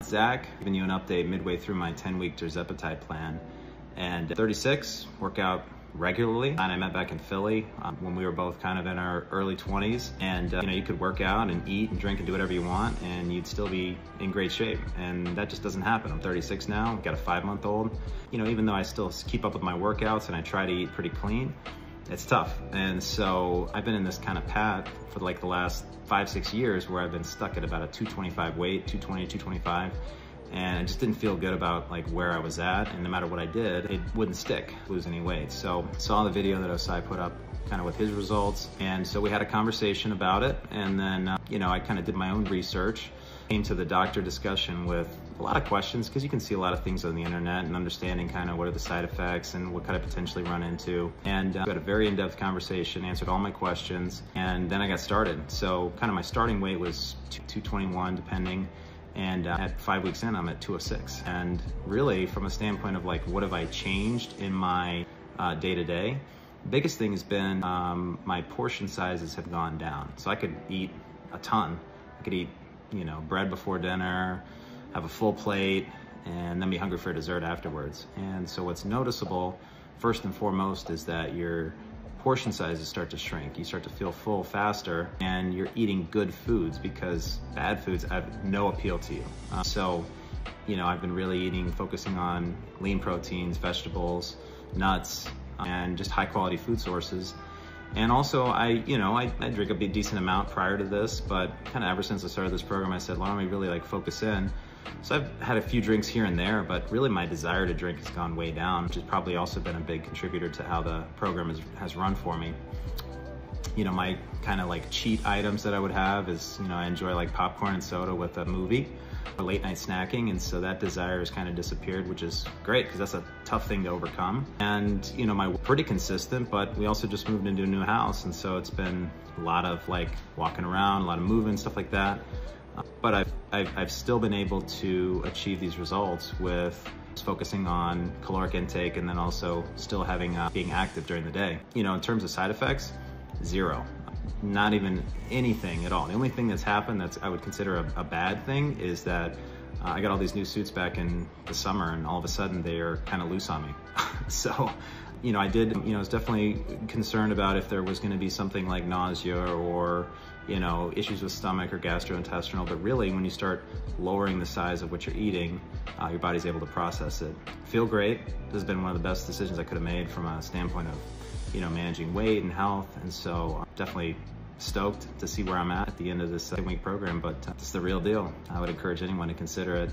Zach, giving you an update midway through my 10-week Tirzepatide plan. And 36, work out regularly. And I met back in Philly when we were both kind of in our early 20s. And you could work out and eat and drink and do whatever you want and you'd still be in great shape. And that just doesn't happen. I'm 36 now, I've got a 5-month-old. Even though I still keep up with my workouts and I try to eat pretty clean, it's tough. And so I've been in this kind of path for like the last 5-6 years where I've been stuck at about a 225 weight, 220, 225. And I just didn't feel good about like where I was at, and no matter what I did, it wouldn't stick, lose any weight. So saw the video that Osai put up kind of with his results, and so we had a conversation about it, and then I kind of did my own research, came to the doctor discussion with a lot of questions, because you can see a lot of things on the internet and understanding kind of what are the side effects and what could I potentially run into. And we had a very in-depth conversation, answered all my questions, and then I got started. So kind of my starting weight was 221 depending. And at 5 weeks in, I'm at 206. And really, from a standpoint of like, what have I changed in my day-to-day? The biggest thing has been my portion sizes have gone down. So I could eat a ton. I could eat, bread before dinner, have a full plate, and then be hungry for dessert afterwards. And so what's noticeable, first and foremost, is that your portion sizes start to shrink. You start to feel full faster, and you're eating good foods, because bad foods have no appeal to you. I've been really focusing on lean proteins, vegetables, nuts, and just high quality food sources. And also I drink a decent amount prior to this, but kind of ever since I started this program, I said, why don't we really like focus in? So I've had a few drinks here and there, but really my desire to drink has gone way down, which has probably also been a big contributor to how the program has run for me. My kind of like cheat items that I would have is, I enjoy like popcorn and soda with a movie or late night snacking. And so that desire has kind of disappeared, which is great because that's a tough thing to overcome. And, pretty consistent, but we also just moved into a new house. And so it's been a lot of like walking around, a lot of moving, stuff like that. But I've still been able to achieve these results with focusing on caloric intake and then also still being active during the day. In terms of side effects, zero, not even anything at all. The only thing that's happened that's I would consider a bad thing is that I got all these new suits back in the summer, and all of a sudden they are kind of loose on me. So, I was definitely concerned about if there was going to be something like nausea or, issues with stomach or gastrointestinal, but really when you start lowering the size of what you're eating, your body's able to process it. Feel great. This has been one of the best decisions I could have made from a standpoint of, managing weight and health. And so definitely stoked to see where I'm at the end of this 7-week program, but it's the real deal. I would encourage anyone to consider it.